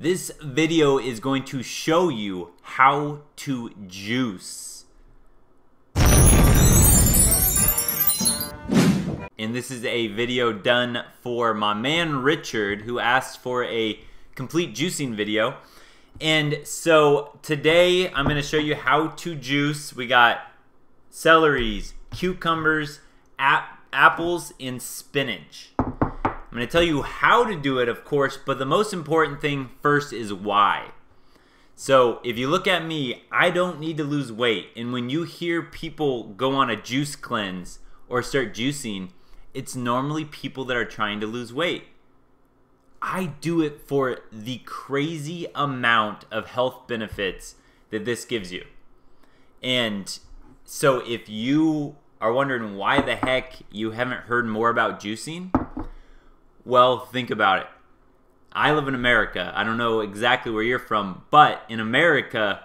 This video is going to show you how to juice. And this is a video done for my man Richard, who asked for a complete juicing video. And so today I'm going to show you how to juice. We got celeries, cucumbers, apples, and spinach. I'm going to tell you how to do it, of course, but the most important thing first is why. So if you look at me, I don't need to lose weight. And when you hear people go on a juice cleanse or start juicing, it's normally people that are trying to lose weight. I do it for the crazy amount of health benefits that this gives you. And so if you are wondering why the heck you haven't heard more about juicing, well, think about it. I live in America. I don't know exactly where you're from, but in America,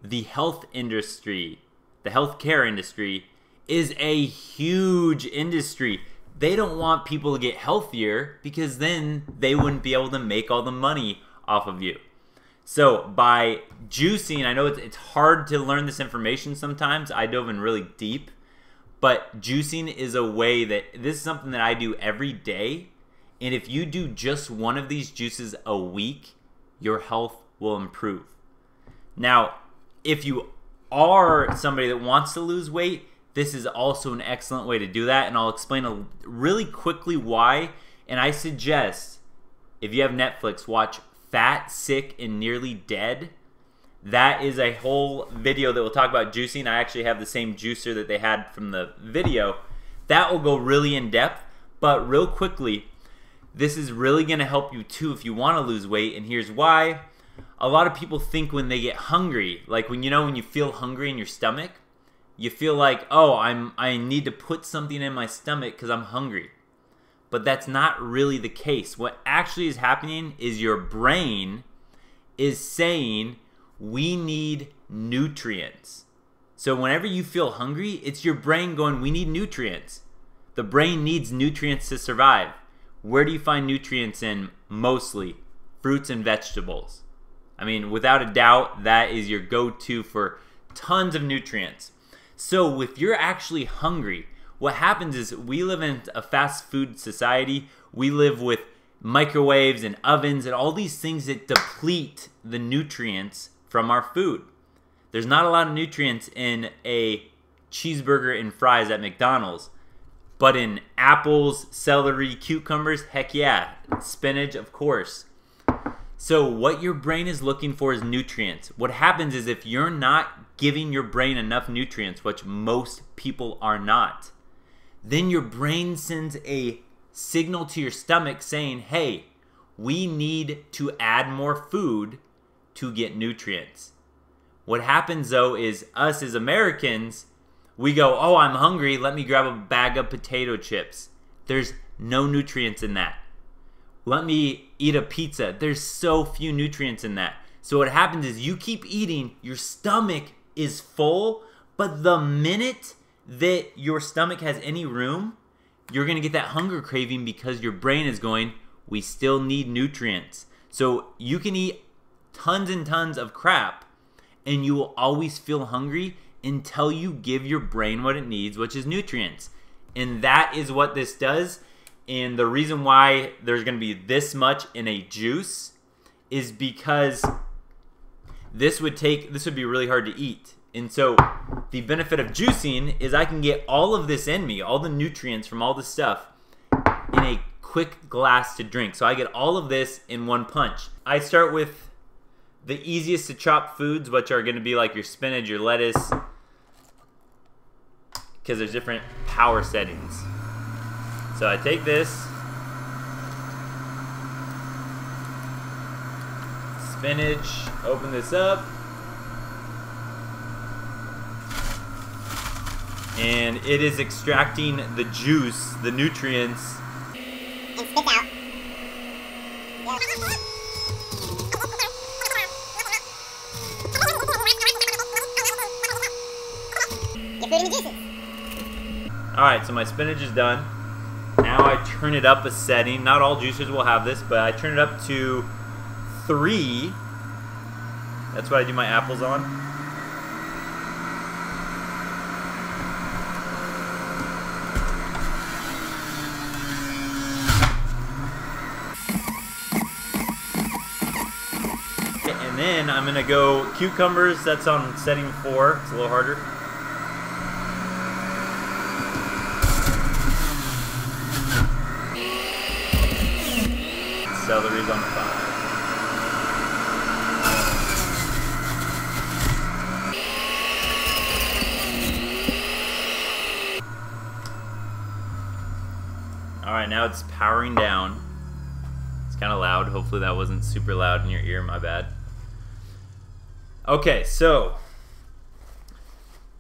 the health industry, the healthcare industry, is a huge industry. They don't want people to get healthier because then they wouldn't be able to make all the money off of you. So by juicing, I know it's hard to learn this information sometimes. I dove in really deep, but juicing is a way that this is something that I do every day. And if you do just one of these juices a week, your health will improve. Now, if you are somebody that wants to lose weight, this is also an excellent way to do that. And I'll explain really quickly why. And I suggest, if you have Netflix, watch Fat, Sick, and Nearly Dead. That is a whole video that will talk about juicing. I actually have the same juicer that they had from the video. That will go really in depth. But real quickly, this is really going to help you too if you want to lose weight, and here's why. A lot of people think when they get hungry, like when you feel hungry in your stomach, you feel like, oh, I need to put something in my stomach because I'm hungry. But that's not really the case. What actually is happening is your brain is saying we need nutrients. So whenever you feel hungry, it's your brain going, we need nutrients. The brain needs nutrients to survive. Where do you find nutrients in? Mostly fruits and vegetables. I mean, without a doubt, that is your go-to for tons of nutrients. So if you're actually hungry, what happens is we live in a fast food society. We live with microwaves and ovens and all these things that deplete the nutrients from our food. There's not a lot of nutrients in a cheeseburger and fries at McDonald's. But in apples, celery, cucumbers, heck yeah, spinach, of course. So what your brain is looking for is nutrients. What happens is if you're not giving your brain enough nutrients, which most people are not, then your brain sends a signal to your stomach saying, hey, we need to add more food to get nutrients. What happens though is us as Americans, we go, oh, I'm hungry, let me grab a bag of potato chips. There's no nutrients in that. Let me eat a pizza. There's so few nutrients in that. So what happens is you keep eating, your stomach is full, but the minute that your stomach has any room, you're going to get that hunger craving because your brain is going, we still need nutrients. So you can eat tons and tons of crap, and you will always feel hungry until you give your brain what it needs, which is nutrients. And that is what this does. And the reason why there's going to be this much in a juice is because this would be really hard to eat. And so the benefit of juicing is I can get all of this in me, all the nutrients from all this stuff, in a quick glass to drink. So I get all of this in one punch. I start with the easiest to chop foods, which are going to be like your spinach, your lettuce, because there's different power settings. So I take this spinach, open this up, and it is extracting the juice, the nutrients, and spit out. Alright, so my spinach is done. Now I turn it up a setting. Not all juicers will have this, but I turn it up to 3. That's what I do my apples on. And then I'm gonna go cucumbers. That's on setting 4. It's a little harder. Celery's on 5. Alright, now it's powering down. It's kind of loud. Hopefully that wasn't super loud in your ear. My bad. Okay, so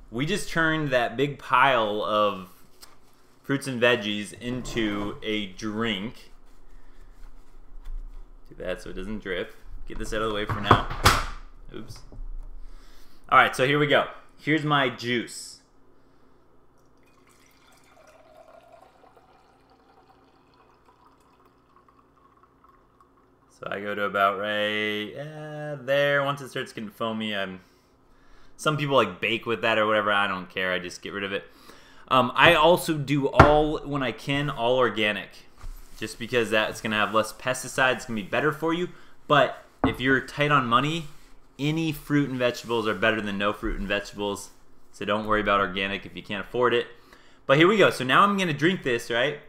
we just turned that big pile of fruits and veggies into a drink. Do that so it doesn't drip. Get this out of the way for now. Oops. Alright, so here we go. Here's my juice. So I go to about right there. Once it starts getting foamy, some people like bake with that or whatever. I don't care. I just get rid of it. I also do when I can, all organic. Just because that's going to have less pesticides. It's going to be better for you. But if you're tight on money, any fruit and vegetables are better than no fruit and vegetables. So don't worry about organic if you can't afford it. But here we go. So now I'm going to drink this, right?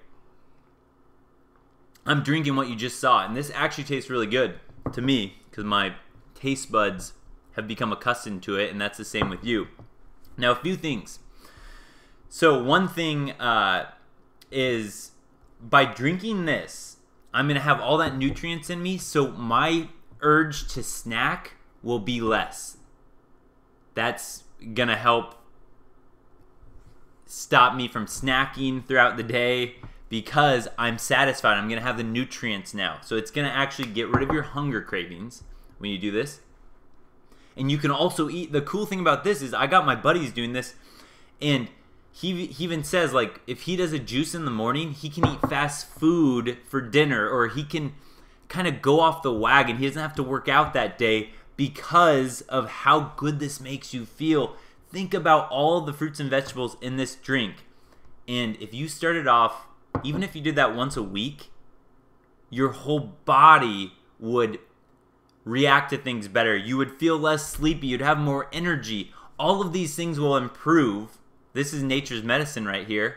I'm drinking what you just saw, and this actually tastes really good to me because my taste buds have become accustomed to it, and that's the same with you. Now, a few things. So one thing is by drinking this, I'm going to have all that nutrients in me, so my urge to snack will be less. That's going to help stop me from snacking throughout the day, because I'm satisfied. I'm going to have the nutrients now. So it's going to actually get rid of your hunger cravings when you do this. And you can also eat. The cool thing about this is I got my buddies doing this, and he even says, like, if he does a juice in the morning, he can eat fast food for dinner, or he can kind of go off the wagon. He doesn't have to work out that day because of how good this makes you feel. Think about all the fruits and vegetables in this drink. And if you started off, even if you did that once a week, your whole body would react to things better. You would feel less sleepy. You'd have more energy. All of these things will improve. This is nature's medicine right here.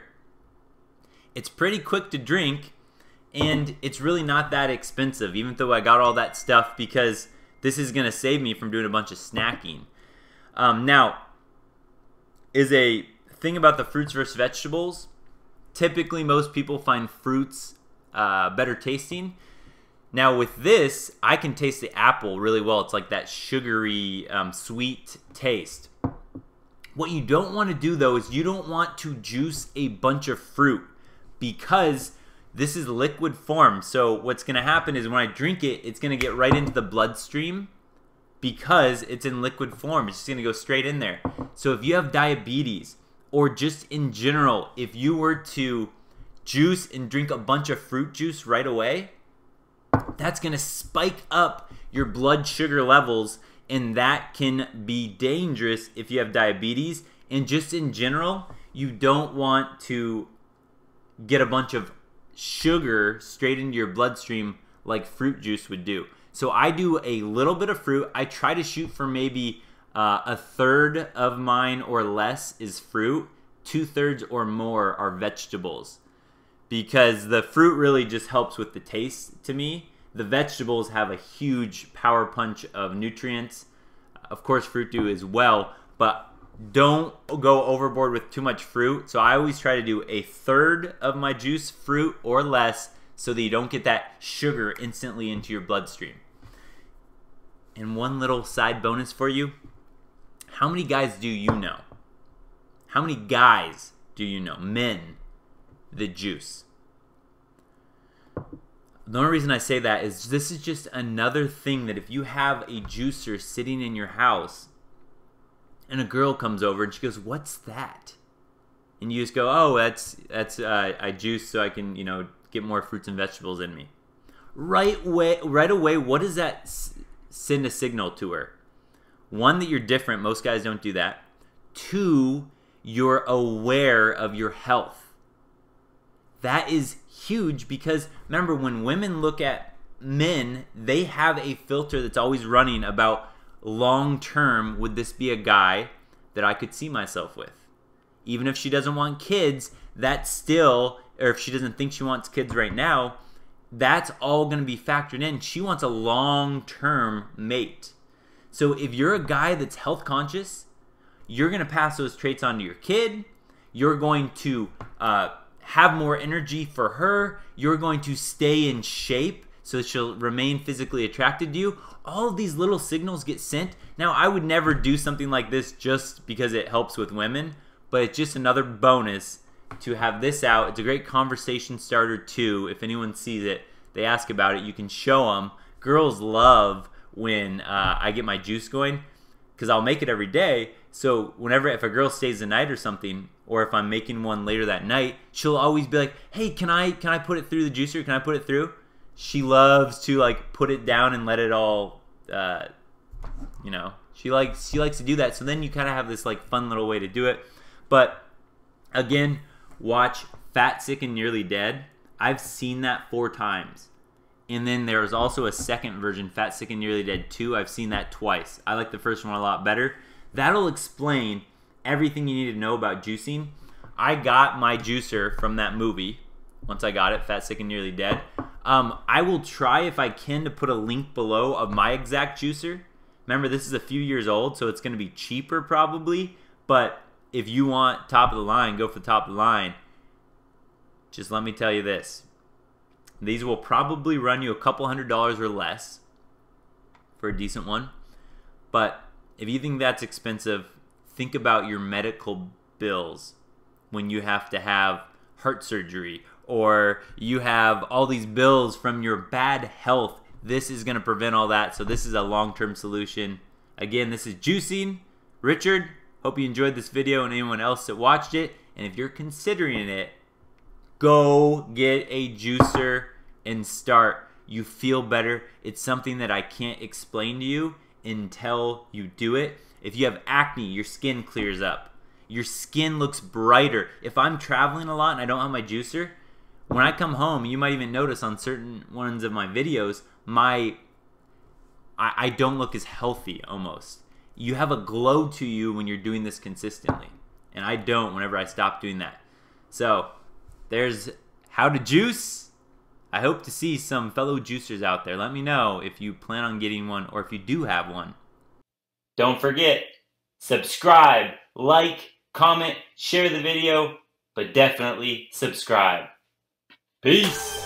It's pretty quick to drink, and it's really not that expensive, even though I got all that stuff, because this is going to save me from doing a bunch of snacking. Now, is a thing about the fruits versus vegetables. Typically, most people find fruits better tasting. Now, with this, I can taste the apple really well. It's like that sugary, sweet taste. What you don't want to do, though, is you don't want to juice a bunch of fruit, because this is liquid form. So what's going to happen is when I drink it, it's going to get right into the bloodstream because it's in liquid form. It's just going to go straight in there. So if you have diabetes, or just in general, if you were to juice and drink a bunch of fruit juice right away, that's going to spike up your blood sugar levels, and that can be dangerous if you have diabetes. And just in general, you don't want to get a bunch of sugar straight into your bloodstream like fruit juice would do. So I do a little bit of fruit. I try to shoot for maybe a third of mine or less is fruit. 2/3 or more are vegetables, because the fruit really just helps with the taste to me. The vegetables have a huge power punch of nutrients. Of course, fruit do as well, but don't go overboard with too much fruit. So I always try to do a third of my juice fruit or less, so that you don't get that sugar instantly into your bloodstream. And one little side bonus for you. How many guys do you know? How many guys do you know, men, that juice? The only reason I say that is this is just another thing that if you have a juicer sitting in your house and a girl comes over and she goes, "What's that?" And you just go, "Oh, that's I juice so I can, get more fruits and vegetables in me." Right away, what does that send a signal to her. One, that you're different. Most guys don't do that. Two, you're aware of your health. That is huge because remember, when women look at men, they have a filter that's always running about long term, would this be a guy that I could see myself with? Even if she doesn't want kids, that's still, or if she doesn't think she wants kids right now, that's all going to be factored in. She wants a long-term mate. So if you're a guy that's health conscious, you're going to pass those traits on to your kid. You're going to have more energy for her. You're going to stay in shape so that she'll remain physically attracted to you. All of these little signals get sent. Now, I would never do something like this just because it helps with women, but it's just another bonus to have this out. It's a great conversation starter too. If anyone sees it, they ask about it, you can show them. Girls love when I get my juice going because I'll make it every day. So whenever, if a girl stays the night or something, or if I'm making one later that night, she'll always be like, hey, can I put it through the juicer? Can I put it through? She loves to like put it down and let it all, you know, she likes to do that. So then you kind of have this like fun little way to do it. But again, watch Fat, Sick, and Nearly Dead. I've seen that 4 times. And then there's also a second version, Fat, Sick, and Nearly Dead 2. I've seen that twice. I like the first one a lot better. That'll explain everything you need to know about juicing. I got my juicer from that movie. Once I got it, Fat, Sick, and Nearly Dead. I will try, if I can, to put a link below of my exact juicer. Remember, this is a few years old, so it's going to be cheaper probably. But if you want top of the line, go for the top of the line. Just let me tell you this. These will probably run you a couple $100s or less for a decent one. But if you think that's expensive, think about your medical bills when you have to have heart surgery or you have all these bills from your bad health. This is going to prevent all that. So this is a long-term solution. Again, this is Juicing. Richard, hope you enjoyed this video and anyone else that watched it. And if you're considering it, go get a juicer and start. You feel better. It's something that I can't explain to you until you do it. If you have acne, your skin clears up. Your skin looks brighter. If I'm traveling a lot and I don't have my juicer, when I come home, you might even notice on certain ones of my videos, I don't look as healthy almost. You have a glow to you when you're doing this consistently. And I don't whenever I stop doing that. So there's how to juice. I hope to see some fellow juicers out there. Let me know if you plan on getting one or if you do have one. Don't forget, subscribe, like, comment, share the video, but definitely subscribe. Peace.